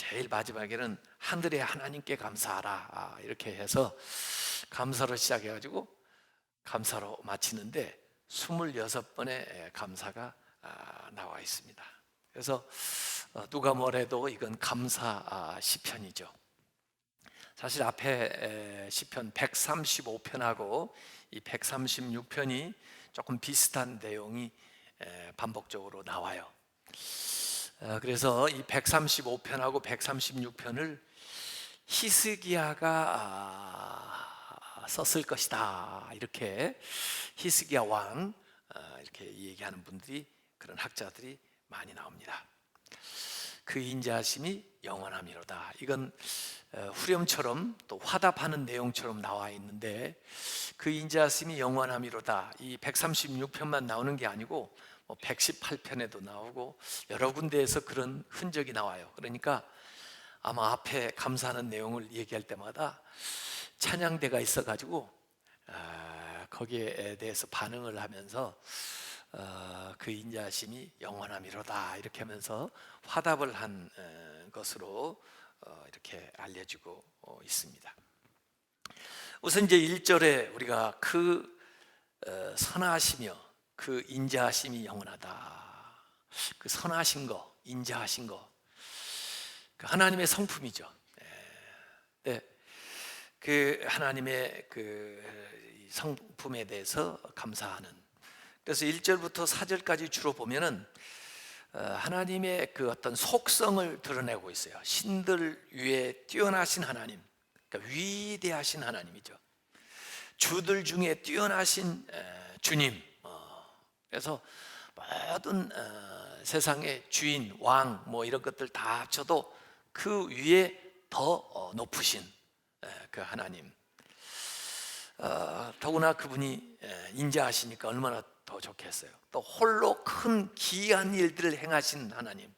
제일 마지막에는 하늘의 하나님께 감사하라, 이렇게 해서 감사로 시작해가지고 감사로 마치는데 26번의 감사가 나와 있습니다. 그래서 누가 뭐래도 이건 감사 시편이죠. 사실 앞에 시편 135편하고 이 136편이 조금 비슷한 내용이 반복적으로 나와요. 그래서 이 135편하고 136편을 히스기야가 썼을 것이다, 이렇게 히스기야 왕 이렇게 얘기하는 분들이, 그런 학자들이 많이 나옵니다. 그 인자하심이 영원함이로다. 이건 후렴처럼 또 화답하는 내용처럼 나와 있는데, 그 인자하심이 영원함이로다, 이 136편만 나오는 게 아니고 118편에도 나오고 여러 군데에서 그런 흔적이 나와요. 그러니까 아마 앞에 감사하는 내용을 얘기할 때마다 찬양대가 있어가지고 거기에 대해서 반응을 하면서 그 인자하심이 영원함이로다 이렇게 하면서 화답을 한 것으로 이렇게 알려지고 있습니다. 우선 이제 1절에 우리가 그 선하시며 그 인자하심이 영원하다, 그 선하신 거, 인자하신 거, 그 하나님의 성품이죠. 네, 그 하나님의 그 성품에 대해서 감사하는. 그래서 1절부터 4절까지 주로 보면은 하나님의 그 어떤 속성을 드러내고 있어요. 신들 위에 뛰어나신 하나님, 그러니까 위대하신 하나님이죠. 주들 중에 뛰어나신 주님. 그래서 모든 세상의 주인, 왕 뭐 이런 것들 다 합쳐도 그 위에 더 높으신 그 하나님. 더구나 그분이 인자하시니까 얼마나 더 좋겠어요. 또 홀로 큰 기이한 일들을 행하신 하나님.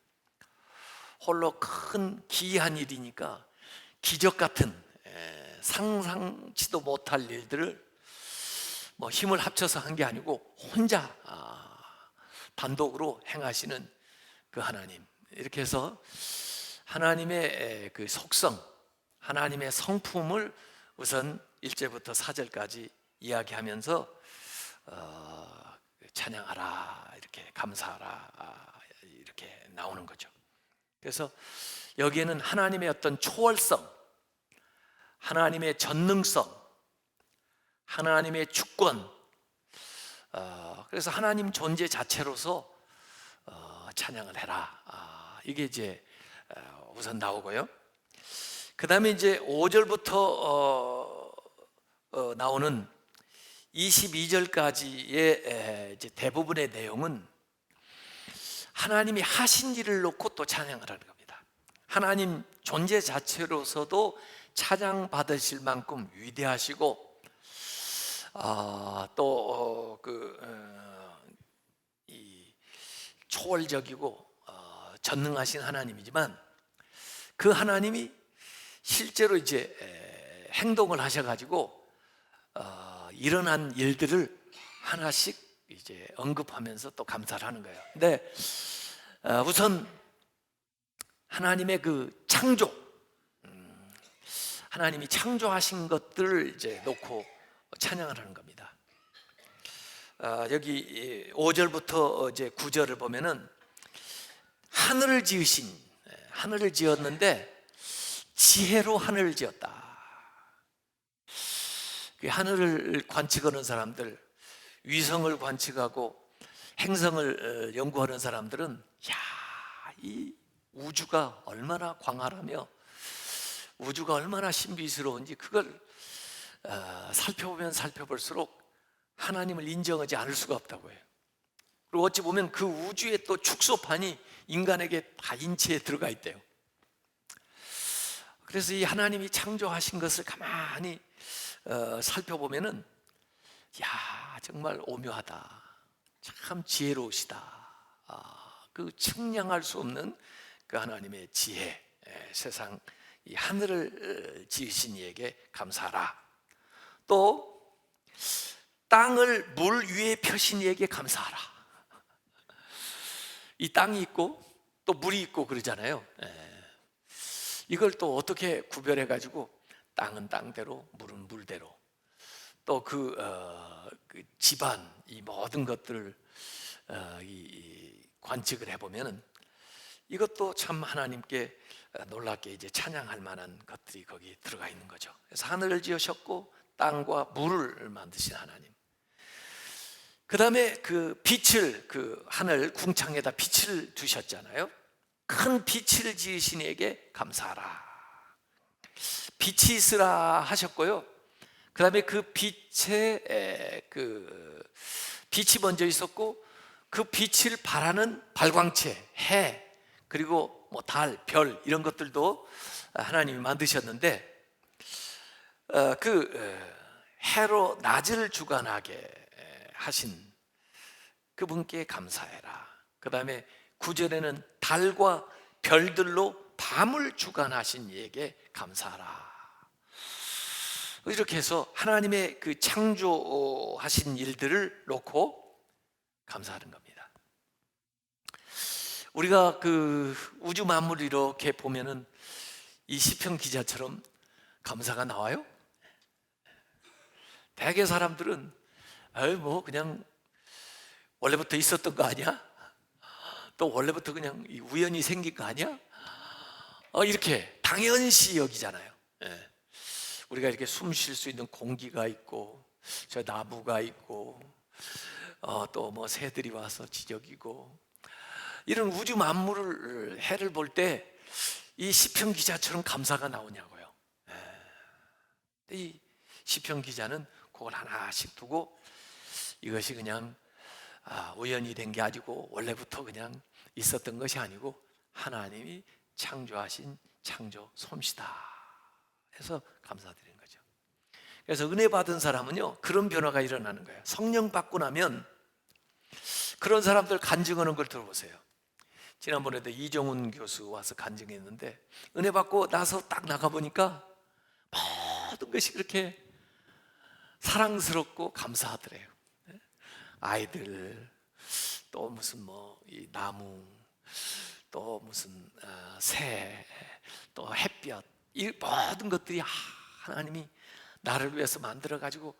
홀로 큰 기이한 일이니까 기적 같은 상상치도 못할 일들을 뭐 힘을 합쳐서 한 게 아니고 혼자 단독으로 행하시는 그 하나님. 이렇게 해서 하나님의 그 속성, 하나님의 성품을 우선 1절부터 4절까지 이야기하면서 찬양하라, 이렇게 감사하라, 이렇게 나오는 거죠. 그래서 여기에는 하나님의 어떤 초월성, 하나님의 전능성, 하나님의 주권, 그래서 하나님 존재 자체로서 찬양을 해라, 이게 이제 우선 나오고요. 그 다음에 이제 5절부터 나오는 22절까지의 이제 대부분의 내용은 하나님이 하신 일을 놓고 또 찬양을 하는 겁니다. 하나님 존재 자체로서도 찬양받으실 만큼 위대하시고 또 이 초월적이고 전능하신 하나님이지만, 그 하나님이 실제로 이제 행동을 하셔가지고 일어난 일들을 하나씩 이제 언급하면서 또 감사를 하는 거예요. 근데 우선 하나님의 그 창조, 하나님이 창조하신 것들을 이제 놓고 찬양을 하는 겁니다. 여기 5절부터 이제 9절을 보면은 하늘을 지었는데 지혜로 하늘을 지었다. 그 하늘을 관측하는 사람들, 위성을 관측하고 행성을 연구하는 사람들은 이 우주가 얼마나 광활하며 우주가 얼마나 신비스러운지 그걸 살펴보면 살펴볼수록 하나님을 인정하지 않을 수가 없다고 해요. 그리고 어찌 보면 그 우주의 또 축소판이 인간에게 다 인체에 들어가 있대요. 그래서 이 하나님이 창조하신 것을 가만히 살펴보면은 정말 오묘하다, 참 지혜로우시다, 그 측량할 수 없는 그 하나님의 지혜, 세상 이 하늘을 지으신 이에게 감사하라. 또 땅을 물 위에 펴신 이에게 감사하라. 이 땅이 있고 또 물이 있고 그러잖아요. 이걸 또 어떻게 구별해 가지고 땅은 땅대로 물은 물대로 또 그 집안 이 모든 것들을 관측을 해보면은 이것도 참 하나님께 놀랍게 이제 찬양할 만한 것들이 거기 들어가 있는 거죠. 그래서 하늘을 지으셨고 땅과 물을 만드신 하나님. 그 다음에 그 빛을 그 하늘 궁창에다 빛을 두셨잖아요. 큰 빛을 지으신 이에게 감사하라. 빛이 있으라 하셨고요. 그 다음에 그 빛에 빛이 먼저 있었고 그 빛을 발하는 발광체, 해, 그리고 뭐 달, 별 이런 것들도 하나님이 만드셨는데 해로 낮을 주관하게 하신 그분께 감사해라. 그 다음에 9절에는 달과 별들로 밤을 주관하신 이에게 감사하라. 이렇게 해서 하나님의 그 창조하신 일들을 놓고 감사하는 겁니다. 우리가 그 우주 만물 이렇게 보면은 이 시편 기자처럼 감사가 나와요? 대개 사람들은 뭐 그냥 원래부터 있었던 거 아니야? 또 원래부터 그냥 우연히 생긴 거 아니야? 이렇게 당연시 여기잖아요. 예. 우리가 이렇게 숨 쉴 수 있는 공기가 있고 저 나무가 있고 또 뭐 새들이 와서 지저귀고 이런 우주 만물을 해를 볼 때 이 시편 기자처럼 감사가 나오냐고요. 이 시편 기자는 그걸 하나씩 두고 이것이 그냥 우연히 된 게 아니고 원래부터 그냥 있었던 것이 아니고 하나님이 창조하신 창조 솜씨다 해서 감사드리는 거죠. 그래서 은혜 받은 사람은요 그런 변화가 일어나는 거예요. 성령 받고 나면 그런 사람들 간증하는 걸 들어보세요. 지난번에도 이종훈 교수 와서 간증했는데 은혜 받고 나서 딱 나가보니까 모든 것이 그렇게 사랑스럽고 감사하더래요. 아이들, 또 무슨 뭐 이 나무, 또 무슨 새, 또 햇볕, 이 모든 것들이 하나님이 나를 위해서 만들어 가지고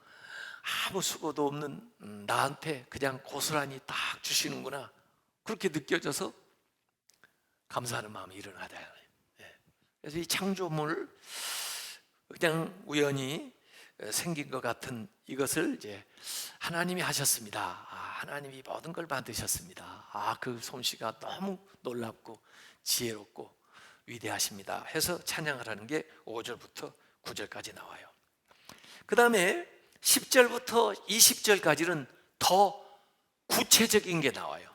아무 수고도 없는 나한테 그냥 고스란히 딱 주시는구나, 그렇게 느껴져서 감사하는 마음이 일어나다. 그래서 이 창조물 그냥 우연히 생긴 것 같은 이것을 이제 하나님이 하셨습니다. 하나님이 모든 걸 만드셨습니다. 그 솜씨가 너무 놀랍고 지혜롭고 위대하십니다 해서 찬양을 하는 게 5절부터 9절까지 나와요. 그 다음에 10절부터 20절까지는 더 구체적인 게 나와요.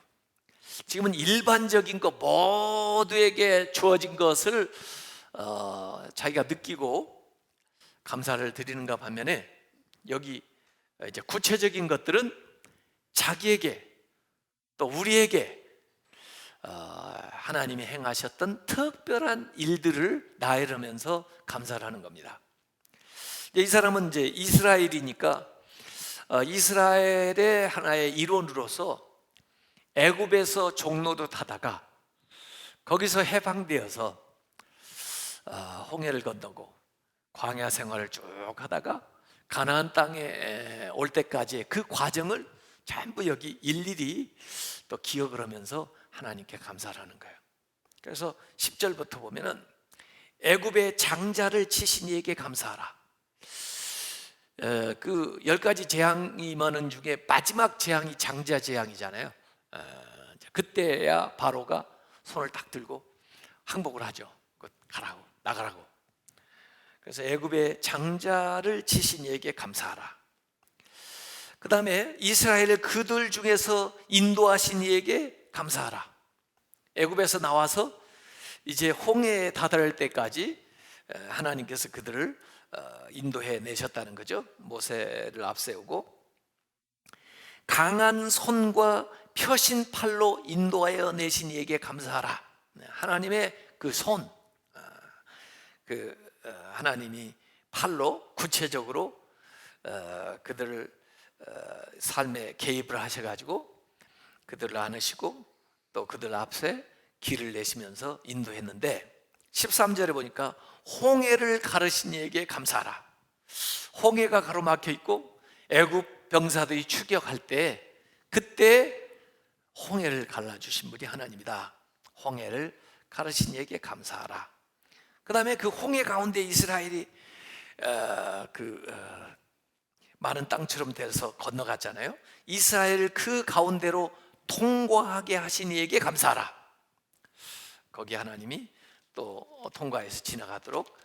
지금은 일반적인 것, 모두에게 주어진 것을 자기가 느끼고 감사를 드리는가 반면에 여기 이제 구체적인 것들은 자기에게 또 우리에게 하나님이 행하셨던 특별한 일들을 나열하면서 감사를 하는 겁니다. 이 사람은 이제 이스라엘이니까 이스라엘의 하나의 일원으로서 애굽에서 종로도 타다가 거기서 해방되어서 홍해를 건너고 광야 생활을 쭉 하다가 가나안 땅에 올 때까지의 그 과정을 전부 여기 일일이 또 기억을 하면서 하나님께 감사를 하는 거예요. 그래서 10절부터 보면은 애굽의 장자를 치신 이에게 감사하라. 그 10가지 재앙이 임하는 중에 마지막 재앙이 장자 재앙이잖아요. 그때야 바로가 손을 딱 들고 항복을 하죠. 가라고, 나가라고. 그래서 애굽의 장자를 치신 이에게 감사하라. 그 다음에 이스라엘을 그들 중에서 인도하신 이에게 감사하라. 애굽에서 나와서 이제 홍해에 다다를 때까지 하나님께서 그들을 인도해 내셨다는 거죠. 모세를 앞세우고 강한 손과 펴신 팔로 인도하여 내신 이에게 감사하라. 하나님의 그 손, 하나님이 팔로 구체적으로 그들을 삶에 개입을 하셔가지고 그들을 안으시고 또 그들 앞에 길을 내시면서 인도했는데, 13절에 보니까 홍해를 가르신 이에게 감사하라. 홍해가 가로막혀 있고 애굽 병사들이 추격할 때 그때 홍해를 갈라주신 분이 하나님이다. 홍해를 가르신 이에게 감사하라. 그 다음에 그 홍해 가운데 이스라엘이 많은 땅처럼 돼서 건너갔잖아요. 이스라엘을 그 가운데로 통과하게 하신 이에게 감사하라. 거기 하나님이 또 통과해서 지나가도록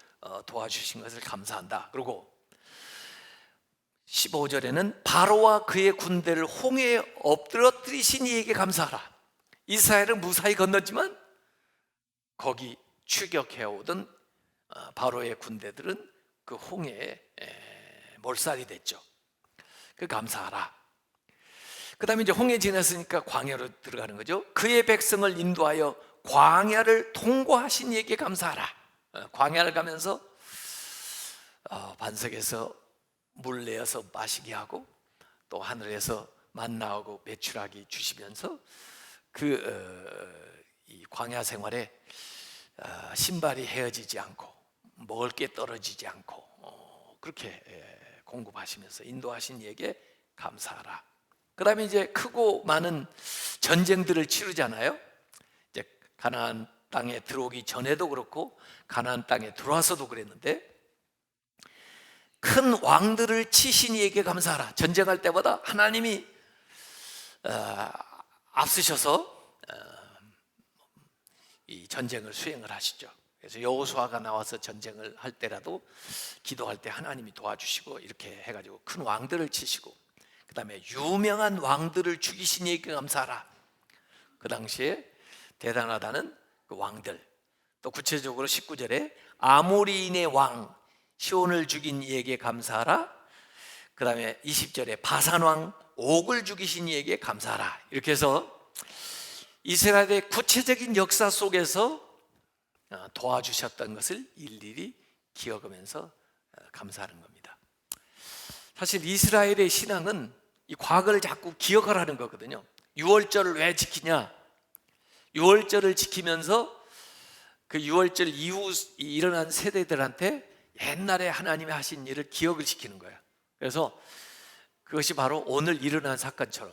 도와주신 것을 감사한다. 그리고 15절에는 바로와 그의 군대를 홍해에 엎드러뜨리신 이에게 감사하라. 이스라엘은 무사히 건넜지만 거기 추격해오던 바로의 군대들은 그 홍해에 몰살이 됐죠. 그 감사하라. 그 다음에 이제 홍해 지났으니까 광야로 들어가는 거죠. 그의 백성을 인도하여 광야를 통과하신 이에게 감사하라. 광야를 가면서 반석에서 물 내어서 마시게 하고 또 하늘에서 만나오고 배출하기 주시면서 이 광야 생활에 신발이 헤어지지 않고 먹을 게 떨어지지 않고 그렇게 공급하시면서 인도하신 이에게 감사하라. 그 다음에 이제 크고 많은 전쟁들을 치르잖아요. 이제 가나안 땅에 들어오기 전에도 그렇고 가나안 땅에 들어와서도 그랬는데 큰 왕들을 치신 이에게 감사하라. 전쟁할 때보다 하나님이 앞서셔서 이 전쟁을 수행을 하시죠. 그래서 여호수아가 나와서 전쟁을 할 때라도 기도할 때 하나님이 도와주시고 이렇게 해가지고 큰 왕들을 치시고 그 다음에 유명한 왕들을 죽이신 이에게 감사하라. 그 당시에 대단하다는 그 왕들, 또 구체적으로 19절에 아모리인의 왕 시온을 죽인 이에게 감사하라. 그 다음에 20절에 바산왕 옥을 죽이신 이에게 감사하라. 이렇게 해서 이스라엘의 구체적인 역사 속에서 도와주셨던 것을 일일이 기억하면서 감사하는 겁니다. 사실 이스라엘의 신앙은 이 과거를 자꾸 기억하라는 거거든요. 유월절을 왜 지키냐? 유월절을 지키면서 그 유월절 이후 일어난 세대들한테 옛날에 하나님이 하신 일을 기억을 시키는 거예요. 그래서 그것이 바로 오늘 일어난 사건처럼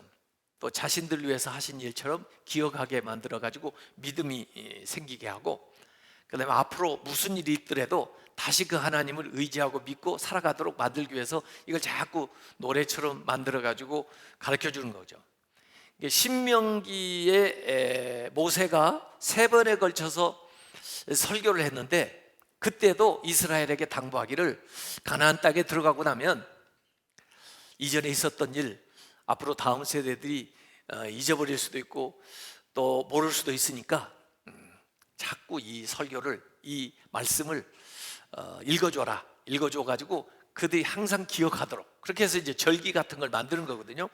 또 자신들 위해서 하신 일처럼 기억하게 만들어가지고 믿음이 생기게 하고 그 다음에 앞으로 무슨 일이 있더라도 다시 그 하나님을 의지하고 믿고 살아가도록 만들기 위해서 이걸 자꾸 노래처럼 만들어가지고 가르쳐주는 거죠. 신명기에 모세가 3번에 걸쳐서 설교를 했는데 그때도 이스라엘에게 당부하기를 가나안 땅에 들어가고 나면 이전에 있었던 일 앞으로 다음 세대들이 잊어버릴 수도 있고 또 모를 수도 있으니까 자꾸 이 설교를 이 말씀을 읽어줘가지고 그들이 항상 기억하도록 그렇게 해서 이제 절기 같은 걸 만드는 거거든요.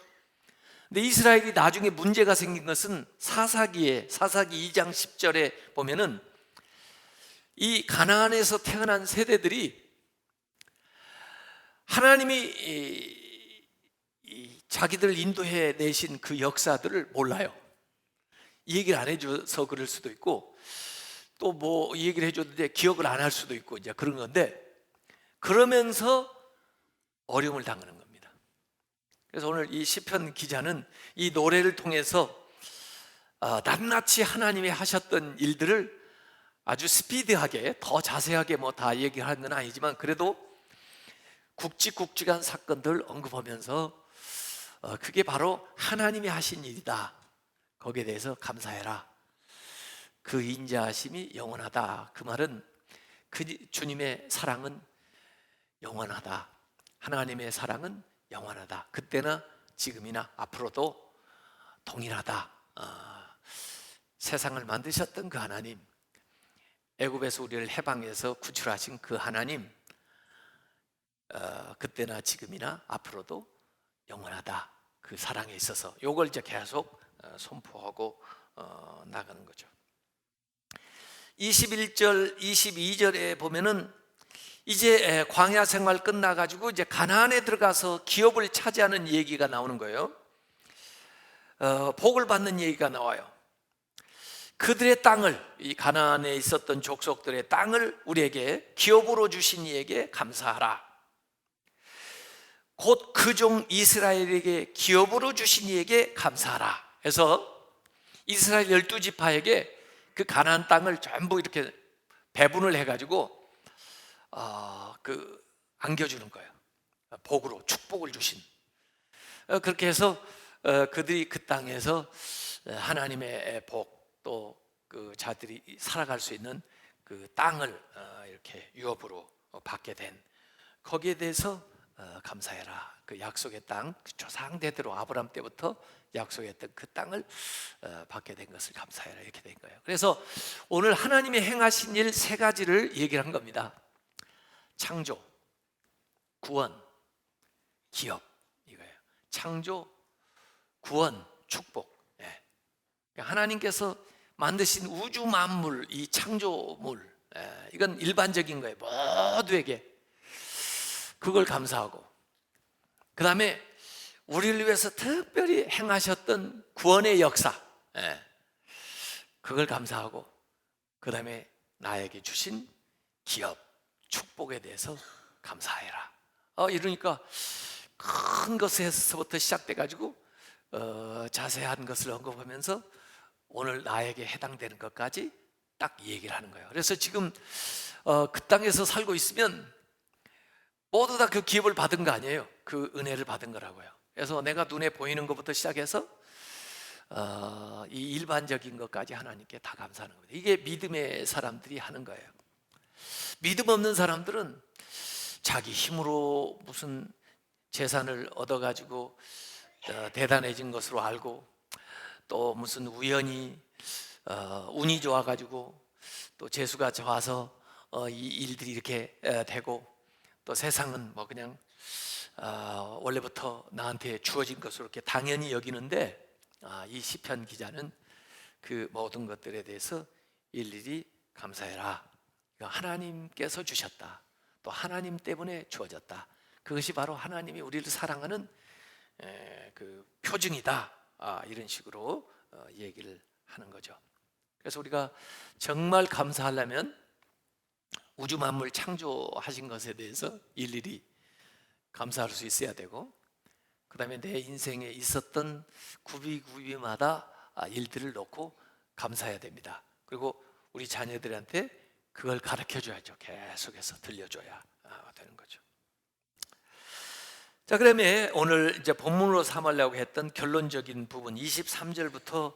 근데 이스라엘이 나중에 문제가 생긴 것은 사사기 2장 10절에 보면은 이 가나안에서 태어난 세대들이 하나님이 자기들을 인도해 내신 그 역사들을 몰라요. 이 얘기를 안 해줘서 그럴 수도 있고 또 뭐 이 얘기를 해줬는데 기억을 안 할 수도 있고 이제 그런 건데 그러면서 어려움을 당하는 겁니다. 그래서 오늘 이 시편 기자는 이 노래를 통해서 낱낱이 하나님이 하셨던 일들을 아주 스피디하게 더 자세하게 뭐 다 얘기하는 건 아니지만 그래도 굵직굵직한 사건들 언급하면서 그게 바로 하나님이 하신 일이다. 거기에 대해서 감사해라. 그 인자하심이 영원하다. 그 말은 그 주님의 사랑은 영원하다. 하나님의 사랑은 영원하다. 그때나 지금이나 앞으로도 동일하다. 세상을 만드셨던 그 하나님, 애굽에서 우리를 해방해서 구출하신 그 하나님, 그때나 지금이나 앞으로도 영원하다. 그 사랑에 있어서 이걸 이제 계속 선포하고 나가는 거죠. 21절, 22절에 보면은 이제 광야 생활 끝나가지고 이제 가나안에 들어가서 기업을 차지하는 얘기가 나오는 거예요. 복을 받는 얘기가 나와요. 그들의 땅을, 이 가나안에 있었던 족속들의 땅을 우리에게 기업으로 주신 이에게 감사하라. 곧 그 종 이스라엘에게 기업으로 주신 이에게 감사하라. 해서 이스라엘 12지파에게 그 가나안 땅을 전부 이렇게 배분을 해가지고 안겨주는 거예요. 복으로 축복을 주신. 그렇게 해서 그들이 그 땅에서 하나님의 복, 또 그 자들이 살아갈 수 있는 그 땅을 이렇게 유업으로 받게 된, 거기에 대해서 감사해라. 그 약속의 땅, 그 조상대대로 아브라함 때부터 약속했던 그 땅을 받게 된 것을 감사해라, 이렇게 된 거예요. 그래서 오늘 하나님이 행하신 일 세 가지를 얘기를 한 겁니다. 창조, 구원, 기업, 이거예요. 창조, 구원, 축복. 하나님께서 만드신 우주 만물, 이 창조물, 이건 일반적인 거예요. 모두에게. 그걸 감사하고, 그 다음에 우리를 위해서 특별히 행하셨던 구원의 역사, 그걸 감사하고, 그 다음에 나에게 주신 기업, 축복에 대해서 감사해라. 이러니까 큰 것에서부터 시작돼가지고 자세한 것을 언급하면서 오늘 나에게 해당되는 것까지 딱 얘기를 하는 거예요. 그래서 지금 그 땅에서 살고 있으면 모두 다 그 기업을 받은 거 아니에요. 그 은혜를 받은 거라고요. 그래서 내가 눈에 보이는 것부터 시작해서 이 일반적인 것까지 하나님께 다 감사하는 겁니다. 이게 믿음의 사람들이 하는 거예요. 믿음 없는 사람들은 자기 힘으로 무슨 재산을 얻어가지고 대단해진 것으로 알고, 또 무슨 우연히 운이 좋아가지고 또 재수가 좋아서 이 일들이 이렇게 되고, 또 세상은 뭐 그냥 원래부터 나한테 주어진 것으로 이렇게 당연히 여기는데, 이 시편 기자는 그 모든 것들에 대해서 일일이 감사해라. 하나님께서 주셨다, 또 하나님 때문에 주어졌다. 그것이 바로 하나님이 우리를 사랑하는 그 표징이다. 이런 식으로 얘기를 하는 거죠. 그래서 우리가 정말 감사하려면 우주 만물 창조하신 것에 대해서 일일이 감사할 수 있어야 되고, 그 다음에 내 인생에 있었던 구비구비마다 일들을 놓고 감사해야 됩니다. 그리고 우리 자녀들한테 그걸 가르쳐 줘야죠. 계속해서 들려줘야 되는 거죠. 자, 그러면 오늘 이제 본문으로 삼으려고 했던 결론적인 부분 23절부터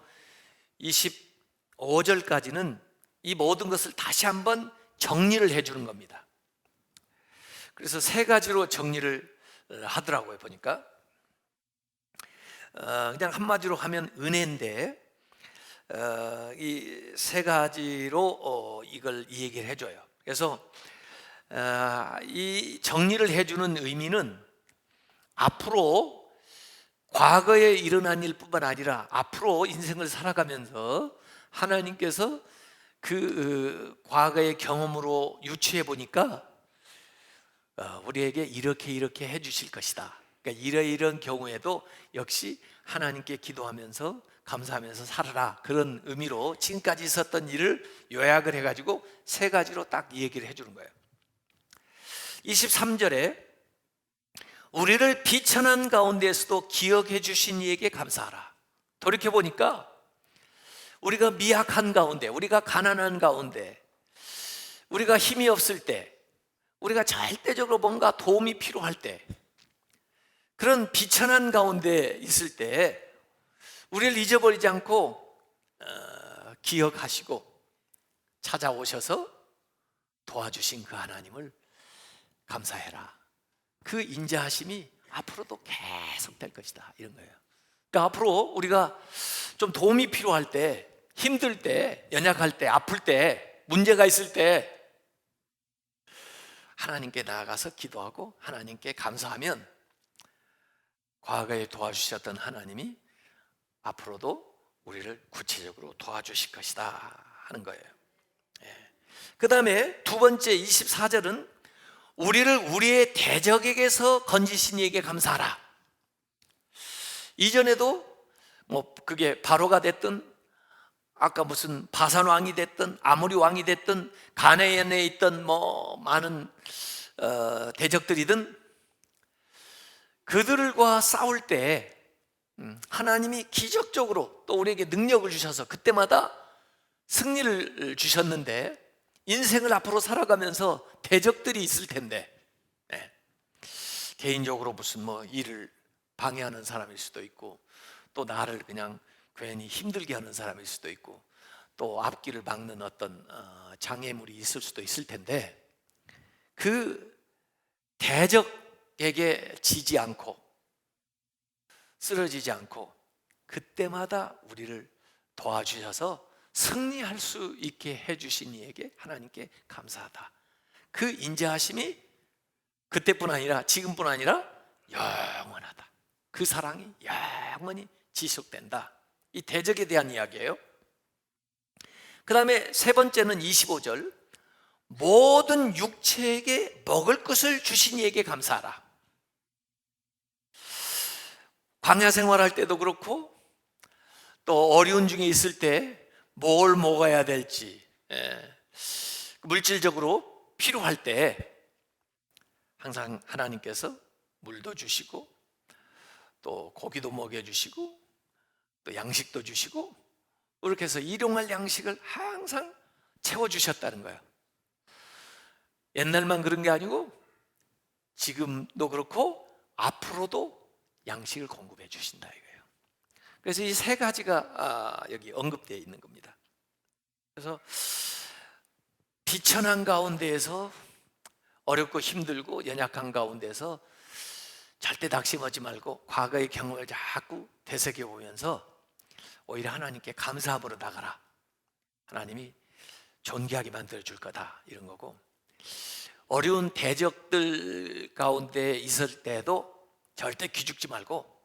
25절까지는 이 모든 것을 다시 한번 정리를 해주는 겁니다. 그래서 세 가지로 정리를 하더라고요, 보니까. 그냥 한마디로 하면 은혜인데, 이 세 가지로 이걸 얘기를 해줘요. 그래서 이 정리를 해주는 의미는 앞으로 과거에 일어난 일뿐만 아니라 앞으로 인생을 살아가면서 하나님께서 그 과거의 경험으로 유추해 보니까 우리에게 이렇게 해주실 것이다. 그러니까 이런 경우에도 역시 하나님께 기도하면서 감사하면서 살아라, 그런 의미로 지금까지 있었던 일을 요약을 해가지고 세 가지로 딱 얘기를 해주는 거예요. 23절에 우리를 비천한 가운데에서도 기억해 주신 이에게 감사하라. 돌이켜보니까 우리가 미약한 가운데, 우리가 가난한 가운데, 우리가 힘이 없을 때, 우리가 절대적으로 뭔가 도움이 필요할 때, 그런 비천한 가운데 있을 때 우리를 잊어버리지 않고 기억하시고 찾아오셔서 도와주신 그 하나님을 감사해라. 그 인자하심이 앞으로도 계속 될 것이다, 이런 거예요. 그러니까 앞으로 우리가 좀 도움이 필요할 때, 힘들 때, 연약할 때, 아플 때, 문제가 있을 때 하나님께 나아가서 기도하고 하나님께 감사하면 과거에 도와주셨던 하나님이 앞으로도 우리를 구체적으로 도와주실 것이다 하는 거예요. 그 다음에 두 번째 24절은 우리를 우리의 대적에게서 건지신 이에게 감사하라. 이전에도 뭐 그게 바로가 됐든 아까 무슨 바산 왕이 됐든 아모리 왕이 됐든 가나안에 있던 많은 대적들이든 그들과 싸울 때 하나님이 기적적으로 또 우리에게 능력을 주셔서 그때마다 승리를 주셨는데, 인생을 앞으로 살아가면서 대적들이 있을 텐데, 개인적으로 무슨 일을 방해하는 사람일 수도 있고, 또 나를 그냥 괜히 힘들게 하는 사람일 수도 있고, 또 앞길을 막는 어떤 장애물이 있을 수도 있을 텐데, 그 대적에게 지지 않고 쓰러지지 않고 그때마다 우리를 도와주셔서 승리할 수 있게 해주신 이에게 하나님께 감사하다. 그 인자하심이 그때뿐 아니라 지금뿐 아니라 영원하다. 그 사랑이 영원히 지속된다. 이 대적에 대한 이야기예요. 그 다음에 세 번째는 25절, 모든 육체에게 먹을 것을 주신 이에게 감사하라. 광야 생활할 때도 그렇고 또 어려운 중에 있을 때 뭘 먹어야 될지, 물질적으로 필요할 때 항상 하나님께서 물도 주시고 또 고기도 먹여주시고 또 양식도 주시고, 그렇게 해서 일용할 양식을 항상 채워주셨다는 거예요. 옛날만 그런 게 아니고 지금도 그렇고 앞으로도 양식을 공급해 주신다 이거예요. 그래서 이 세 가지가 여기 언급되어 있는 겁니다. 그래서 비천한 가운데에서, 어렵고 힘들고 연약한 가운데서 절대 낙심하지 말고 과거의 경험을 자꾸 되새겨보면서 오히려 하나님께 감사함으로 나가라. 하나님이 존귀하게 만들어줄 거다, 이런 거고, 어려운 대적들 가운데 있을 때도 절대 기죽지 말고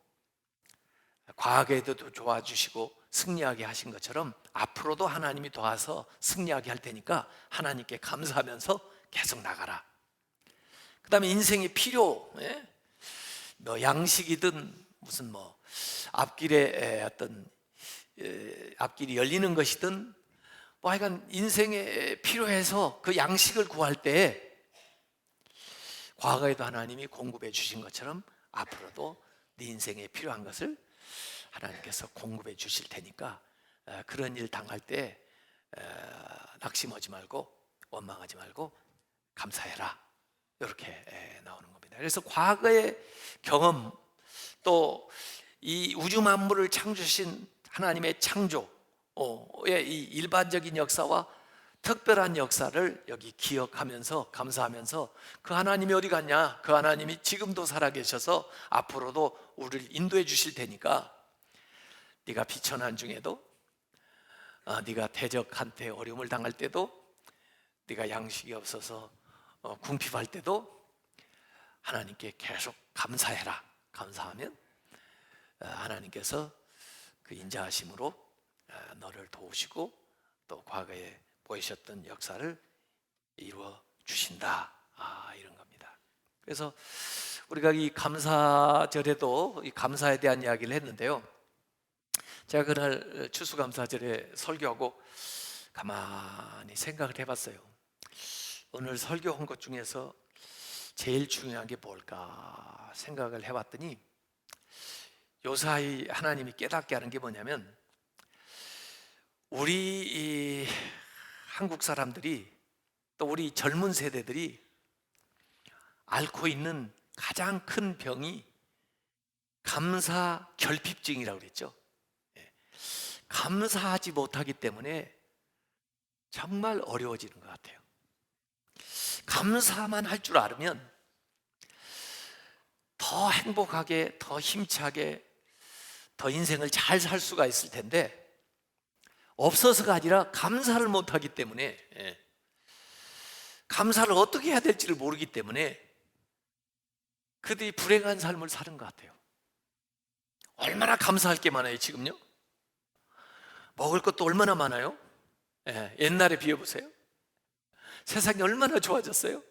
과거에도 도와주시고 승리하게 하신 것처럼 앞으로도 하나님이 도와서 승리하게 할 테니까 하나님께 감사하면서 계속 나가라. 그 다음에 인생의 필요, 양식이든 무슨 앞길에 어떤 앞길이 열리는 것이든 하여간 인생에 필요해서 그 양식을 구할 때 과거에도 하나님이 공급해 주신 것처럼 앞으로도 네 인생에 필요한 것을 하나님께서 공급해 주실 테니까 그런 일 당할 때 낙심하지 말고 원망하지 말고 감사해라, 이렇게 나오는 겁니다. 그래서 과거의 경험, 또 이 우주 만물을 창조하신 하나님의 창조의 이 일반적인 역사와 특별한 역사를 여기 기억하면서 감사하면서, 그 하나님이 어디 갔냐? 그 하나님이 지금도 살아계셔서 앞으로도 우리를 인도해 주실 테니까 네가 비천한 중에도, 네가 대적한테 어려움을 당할 때도, 네가 양식이 없어서 궁핍할 때도 하나님께 계속 감사해라. 감사하면 하나님께서 그 인자하심으로 너를 도우시고 또 과거에 보이셨던 역사를 이루어 주신다, 이런 겁니다. 그래서 우리가 이 감사절에도 이 감사에 대한 이야기를 했는데요, 제가 그날 추수감사절에 설교하고 가만히 생각을 해봤어요. 오늘 설교한 것 중에서 제일 중요한 게 뭘까 생각을 해봤더니, 요사이 하나님이 깨닫게 하는 게 뭐냐면, 우리 이 한국 사람들이, 또 우리 젊은 세대들이 앓고 있는 가장 큰 병이 감사 결핍증이라고 그랬죠. 감사하지 못하기 때문에 정말 어려워지는 것 같아요. 감사만 할 줄 알으면 더 행복하게, 더 힘차게, 더 인생을 잘 살 수가 있을 텐데, 없어서가 아니라 감사를 못하기 때문에, 감사를 어떻게 해야 될지를 모르기 때문에 그들이 불행한 삶을 사는 것 같아요. 얼마나 감사할 게 많아요 지금요. 먹을 것도 얼마나 많아요. 옛날에 비워보세요. 세상이 얼마나 좋아졌어요.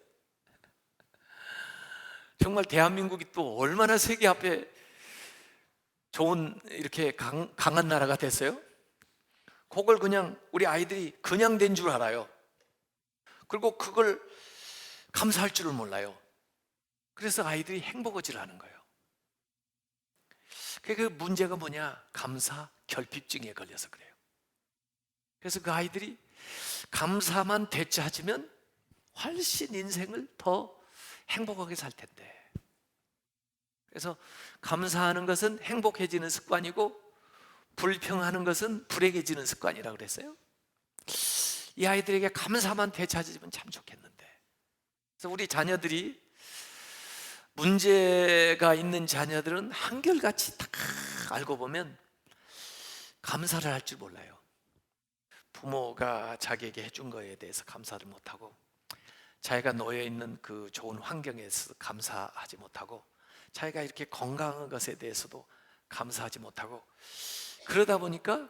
정말 대한민국이 또 얼마나 세계 앞에 좋은 이렇게 강한 나라가 됐어요. 그걸 그냥 우리 아이들이 그냥 된 줄 알아요. 그리고 그걸 감사할 줄을 몰라요. 그래서 아이들이 행복어질 하는 거예요. 그 문제가 뭐냐? 감사 결핍증에 걸려서 그래요. 그래서 그 아이들이 감사만 되찾으면 훨씬 인생을 더 행복하게 살 텐데. 그래서 감사하는 것은 행복해지는 습관이고 불평하는 것은 불행해지는 습관이라고 그랬어요. 이 아이들에게 감사만 되찾으면 참 좋겠는데. 그래서 우리 자녀들이 문제가 있는 자녀들은 한결같이 딱 알고 보면 감사를 할 줄 몰라요. 부모가 자기에게 해준 거에 대해서 감사를 못하고, 자기가 놓여 있는 그 좋은 환경에서 감사하지 못하고, 자기가 이렇게 건강한 것에 대해서도 감사하지 못하고, 그러다 보니까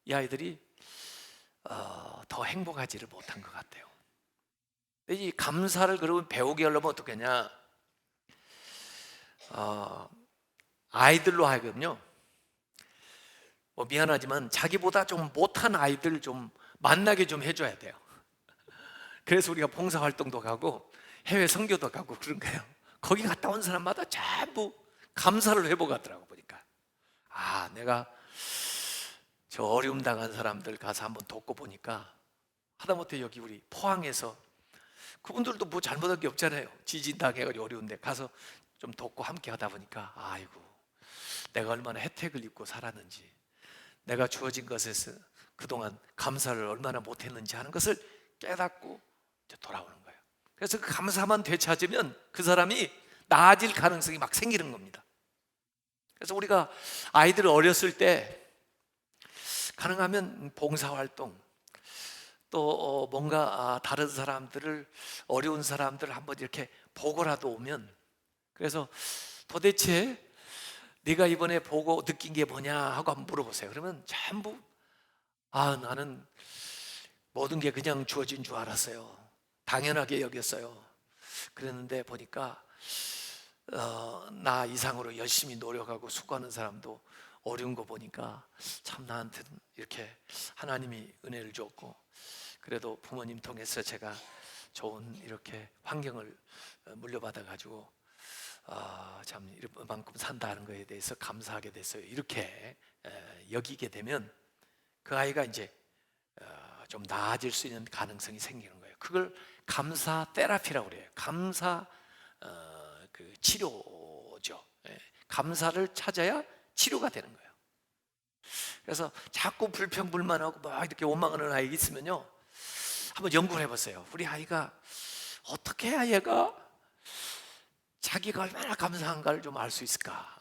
이 아이들이 더 행복하지를 못한 것 같아요. 이 감사를 그러면 배우게 하려면 어떻게 하냐? 아이들로 하여금요, 뭐 미안하지만 자기보다 좀 못한 아이들 좀 만나게 좀 해줘야 돼요. 그래서 우리가 봉사활동도 가고 해외 선교도 가고 그런 거예요. 거기 갔다 온 사람마다 전부 감사를 회복하더라고. 보니까 내가 저 어려움 당한 사람들 가서 한번 돕고 보니까 하다못해 여기 우리 포항에서 그분들도 뭐 잘못한 게 없잖아요. 지진 당해가지고 어려운데 가서 좀 돕고 함께 하다 보니까 아이고, 내가 얼마나 혜택을 입고 살았는지, 내가 주어진 것에서 그동안 감사를 얼마나 못했는지 하는 것을 깨닫고 이제 돌아오는 거예요. 그래서 그 감사만 되찾으면 그 사람이 나아질 가능성이 막 생기는 겁니다. 그래서 우리가 아이들을 어렸을 때 가능하면 봉사활동, 또 뭔가 다른 사람들을, 어려운 사람들을 한번 이렇게 보고라도 오면, 그래서 도대체 네가 이번에 보고 느낀 게 뭐냐 하고 한번 물어보세요. 그러면 전부 나는 모든 게 그냥 주어진 줄 알았어요. 당연하게 여겼어요. 그랬는데 보니까 나 이상으로 열심히 노력하고 수고하는 사람도 어려운 거 보니까 참 나한테는 이렇게 하나님이 은혜를 줬고, 그래도 부모님 통해서 제가 좋은 이렇게 환경을 물려받아 가지고 참 이만큼 산다는 것에 대해서 감사하게 됐어요. 이렇게 여기게 되면 그 아이가 이제 좀 나아질 수 있는 가능성이 생기는 거예요. 그걸 감사 테라피라고 그래요. 감사 그 치료죠. 감사를 찾아야 치료가 되는 거예요. 그래서 자꾸 불평불만하고 막 이렇게 원망하는 아이가 있으면요, 한번 연구를 해보세요. 우리 아이가 어떻게 해야 얘가 자기가 얼마나 감사한가를 좀 알 수 있을까?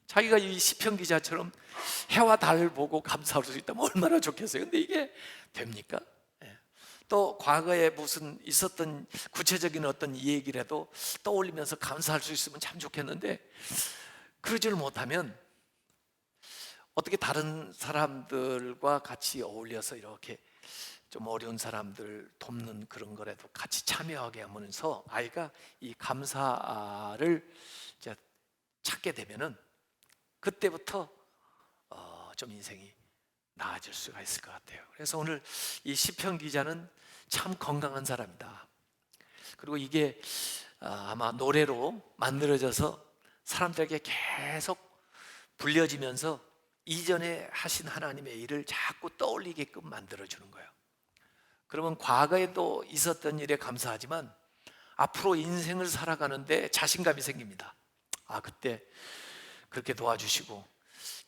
자기가 이 시편 기자처럼 해와 달을 보고 감사할 수 있다면 얼마나 좋겠어요. 근데 이게 됩니까? 또 과거에 무슨 있었던 구체적인 어떤 얘기라도 떠올리면서 감사할 수 있으면 참 좋겠는데, 그러지를 못하면 어떻게 다른 사람들과 같이 어울려서 이렇게 좀 어려운 사람들 돕는 그런 거라도 같이 참여하게 하면서 아이가 이 감사를 이제 찾게 되면은 그때부터 좀 인생이 나아질 수가 있을 것 같아요. 그래서 오늘 이 시편 기자는 참 건강한 사람이다. 그리고 이게 아마 노래로 만들어져서 사람들에게 계속 불려지면서 이전에 하신 하나님의 일을 자꾸 떠올리게끔 만들어주는 거예요. 그러면 과거에도 있었던 일에 감사하지만 앞으로 인생을 살아가는데 자신감이 생깁니다. 그때 그렇게 도와주시고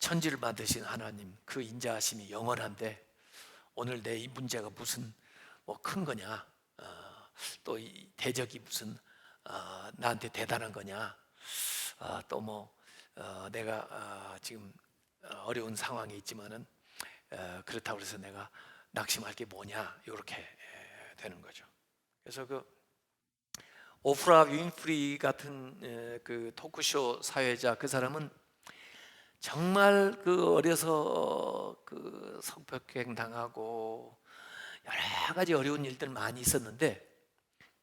천지를 만드신 하나님, 그 인자하심이 영원한데 오늘 내 이 문제가 무슨 뭐 큰 거냐, 또 이 대적이 무슨 나한테 대단한 거냐, 또 뭐 내가 지금 어려운 상황에 있지만은 그렇다고 해서 내가 낙심할 게 뭐냐, 이렇게 되는 거죠. 그래서 그 오프라 윈프리 같은 그 토크쇼 사회자, 그 사람은 정말 그 어려서 그 성폭행 당하고 여러 가지 어려운 일들 많이 있었는데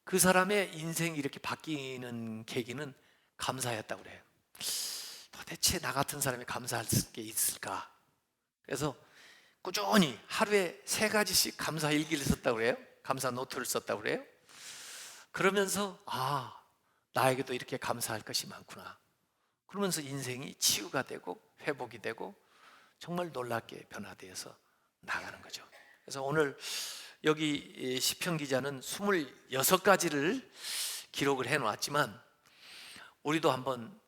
그 사람의 인생이 이렇게 바뀌는 계기는 감사였다고 그래요. 도대체 나 같은 사람이 감사할 게 있을까? 그래서 꾸준히 하루에 3가지씩 감사 일기를 썼다고 그래요. 감사 노트를 썼다고 그래요. 그러면서 나에게도 이렇게 감사할 것이 많구나. 그러면서 인생이 치유가 되고 회복이 되고 정말 놀랍게 변화되어서 나가는 거죠. 그래서 오늘 여기 시편 기자는 26가지를 기록을 해놓았지만 우리도 한번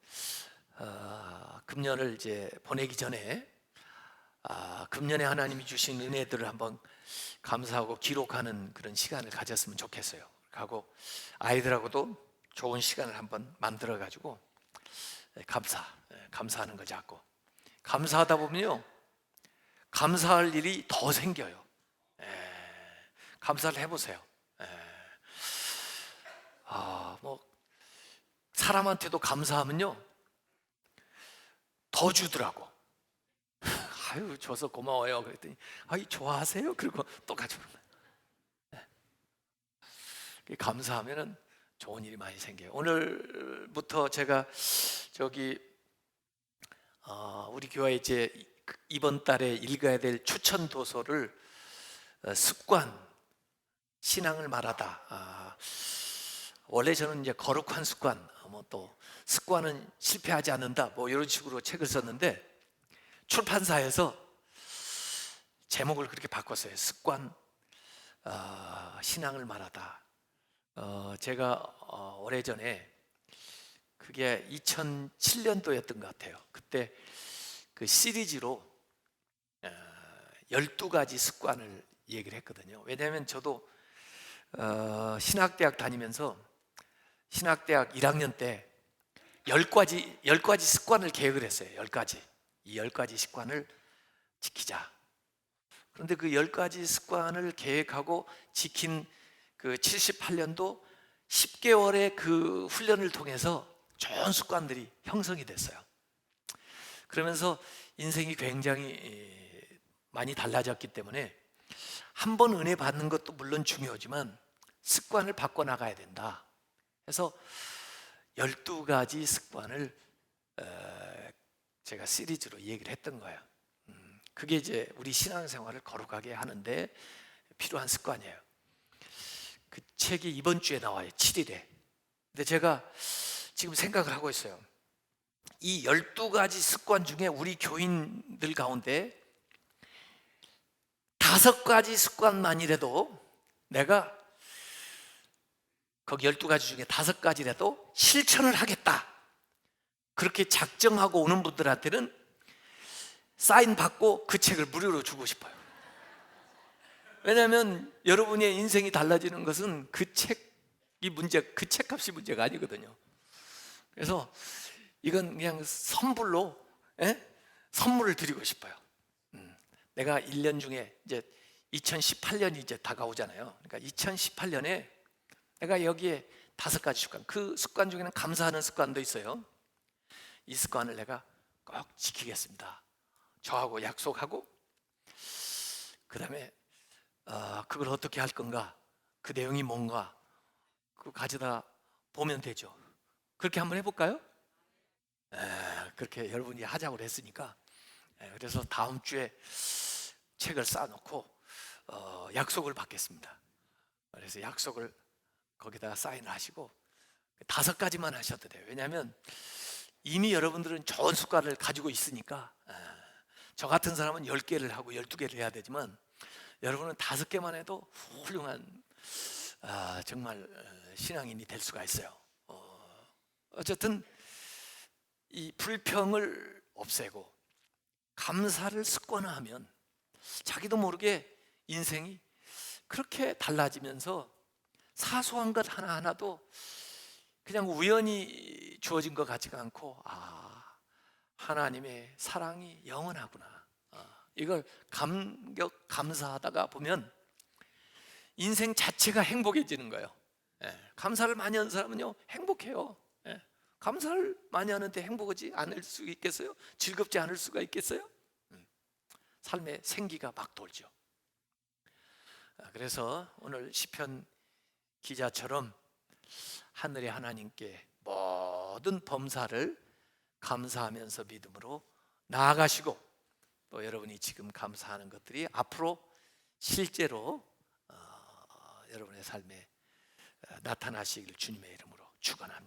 금년을 이제 보내기 전에 금년에 하나님이 주신 은혜들을 한번 감사하고 기록하는 그런 시간을 가졌으면 좋겠어요. 하고 아이들하고도 좋은 시간을 한번 만들어 가지고 감사하는 거 잡고 감사하다 보면요 감사할 일이 더 생겨요. 감사를 해보세요. 뭐 사람한테도 감사하면요 더 주더라고. 아유 줘서 고마워요. 그랬더니 좋아하세요? 그리고 또 가져오는 거예요. 감사하면은 좋은 일이 많이 생겨요. 오늘부터 제가 우리 교회 이제 이번 달에 읽어야 될 추천 도서를 습관, 신앙을 말하다. 원래 저는 이제 거룩한 습관, 또 습관은 실패하지 않는다, 뭐 이런 식으로 책을 썼는데 출판사에서 제목을 그렇게 바꿨어요. 습관, 신앙을 말하다. 제가 오래전에 그게 2007년도였던 것 같아요. 그때 그 시리즈로 12가지 습관을 얘기를 했거든요. 왜냐하면 저도 신학대학 다니면서 신학대학 1학년 때 10가지 습관을 계획을 했어요. 10가지. 이 10가지 습관을 지키자. 그런데 그 10가지 습관을 계획하고 지킨 그 78년도 10개월의 그 훈련을 통해서 좋은 습관들이 형성이 됐어요. 그러면서 인생이 굉장히 많이 달라졌기 때문에 한 번 은혜 받는 것도 물론 중요하지만 습관을 바꿔나가야 된다. 그래서 12가지 습관을 제가 시리즈로 얘기를 했던 거예요. 그게 이제 우리 신앙생활을 거룩하게 하는데 필요한 습관이에요. 그 책이 이번 주에 나와요. 7일에. 근데 제가 지금 생각을 하고 있어요. 이 12가지 습관 중에 우리 교인들 가운데 5가지 습관만이라도 내가 거기 12가지 중에 5가지라도 실천을 하겠다. 그렇게 작정하고 오는 분들한테는 사인 받고 그 책을 무료로 주고 싶어요. 왜냐하면 여러분의 인생이 달라지는 것은 그 책값이 문제가 아니거든요. 그래서 이건 그냥 선물로 선물을 드리고 싶어요. 내가 1년 중에 이제 2018년이 이제 다가오잖아요. 그러니까 2018년에 내가 여기에 5가지 습관, 그 습관 중에는 감사하는 습관도 있어요. 이 습관을 내가 꼭 지키겠습니다. 저하고 약속하고 그 다음에 그걸 어떻게 할 건가, 그 내용이 뭔가 그거 가져다 보면 되죠. 그렇게 한번 해볼까요? 그렇게 여러분이 하자고 했으니까 그래서 다음 주에 책을 쌓아놓고 약속을 받겠습니다. 그래서 약속을 거기다가 사인을 하시고 5가지만 하셔도 돼요. 왜냐하면 이미 여러분들은 좋은 습관을 가지고 있으니까 저 같은 사람은 10개를 하고 12개를 해야 되지만 여러분은 5개만 해도 훌륭한 정말 신앙인이 될 수가 있어요. 어쨌든 이 불평을 없애고 감사를 습관화하면 자기도 모르게 인생이 그렇게 달라지면서 사소한 것 하나하나도 그냥 우연히 주어진 것 같지가 않고 하나님의 사랑이 영원하구나. 이걸 감사하다가 보면 인생 자체가 행복해지는 거예요. 감사를 많이 하는 사람은요 행복해요. 감사를 많이 하는데 행복하지 않을 수 있겠어요? 즐겁지 않을 수가 있겠어요? 삶의 생기가 막 돌죠. 그래서 오늘 시편 기자처럼 하늘의 하나님께 모든 범사를 감사하면서 믿음으로 나아가시고 또 여러분이 지금 감사하는 것들이 앞으로 실제로 여러분의 삶에 나타나시길 주님의 이름으로 축원합니다.